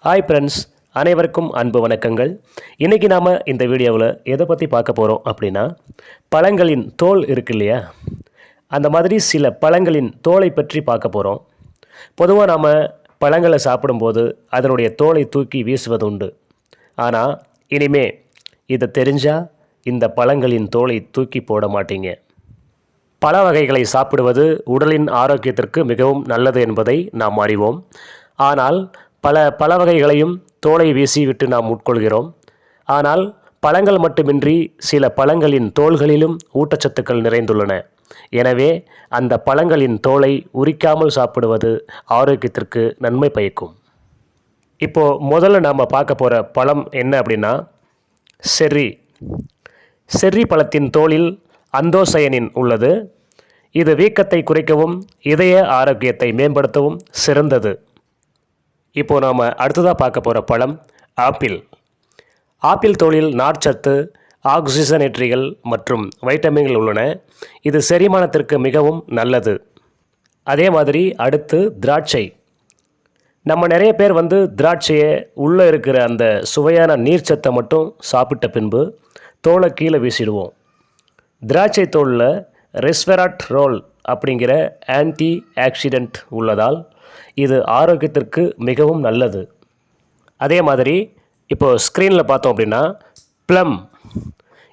Hi friends, அனைவருக்கும் அன்பு வணக்கங்கள். இன்றைக்கி நாம் இந்த வீடியோவில் எதை பற்றி பார்க்க போகிறோம் அப்படின்னா, பழங்களின் தோல் இருக்கு இல்லையா, அந்த மாதிரி சில பழங்களின் தோலை பற்றி பார்க்க போகிறோம். பொதுவாக நாம் பழங்களை சாப்பிடும்போது அதனுடைய தோலை தூக்கி வீசுவது உண்டு. ஆனால் இனிமே இதை தெரிஞ்சால் இந்த பழங்களின் தோலை தூக்கி போட மாட்டீங்க. பழ வகைகளை சாப்பிடுவது உடலின் ஆரோக்கியத்திற்கு மிகவும் நல்லது என்பதை நாம் அறிவோம். ஆனால் பல வகைகளையும் தோலை வீசிவிட்டு நாம் உட்கொள்கிறோம். ஆனால் பழங்கள் மட்டுமின்றி சில பழங்களின் தோல்களிலும் ஊட்டச்சத்துக்கள் நிறைந்துள்ளன. எனவே அந்த பழங்களின் தோலை உரிக்காமல் சாப்பிடுவது ஆரோக்கியத்திற்கு நன்மை பயக்கும். இப்போது முதல்ல நாம் பார்க்க போகிற பழம் என்ன அப்படின்னா, செர்ரி பழத்தின் தோலில் அந்தோசயனின் உள்ளது. இது வீக்கத்தை குறைக்கவும் இதய ஆரோக்கியத்தை மேம்படுத்தவும் சிறந்தது. இப்போது நாம் அடுத்ததாக பார்க்க போகிற பழம் ஆப்பிள் தோலில் நார்ச்சத்து, ஆக்சிஜனேற்றிகள் மற்றும் வைட்டமின்கள் உள்ளன. இது செரிமானத்திற்கு மிகவும் நல்லது. அதே மாதிரி அடுத்து திராட்சை. நம்ம நிறைய பேர் திராட்சையை உள்ளே இருக்கிற அந்த சுவையான நீர்ச்சத்தை மட்டும் சாப்பிட்ட பின்பு தோலை கீழே வீசிடுவோம். திராட்சை தோலில் ரெஸ்வெராட்ரோல் அப்படிங்கிற ஆன்டி ஆக்சிடென்ட் உள்ளதால் இது ஆரோக்கியத்திற்கு மிகவும் நல்லது. அதே மாதிரி இப்போது ஸ்க்ரீனில் பார்த்தோம் அப்படின்னா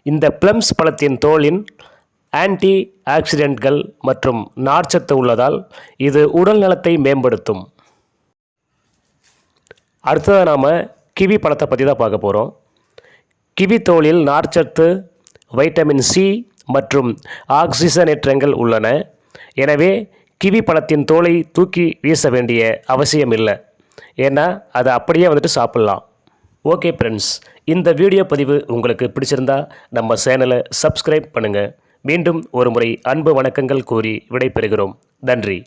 இந்த ப்ளம்ஸ் பழத்தின் தோலின் ஆன்டி ஆக்சிடென்ட்கள் மற்றும் நார்ச்சத்து உள்ளதால் இது உடல் நலத்தை மேம்படுத்தும். அடுத்ததாக நாம் கிவி பழத்தை பற்றி தான் பார்க்க போகிறோம். கிவி தோலில் நார்ச்சத்து, வைட்டமின் சி மற்றும் ஆக்சிஜனேற்றங்கள் உள்ளன. எனவே கிவி பழத்தின் தோலை தூக்கி வீச வேண்டிய அவசியம் இல்லை. ஏன்னா அதை அப்படியே சாப்பிட்லாம். ஓகே ஃப்ரெண்ட்ஸ், இந்த வீடியோ பதிவு உங்களுக்கு பிடிச்சிருந்தா நம்ம சேனலை சப்ஸ்கிரைப் பண்ணுங்கள். மீண்டும் ஒரு முறை அன்பு வணக்கங்கள் கூறி விடைபெறுகிறோம். நன்றி.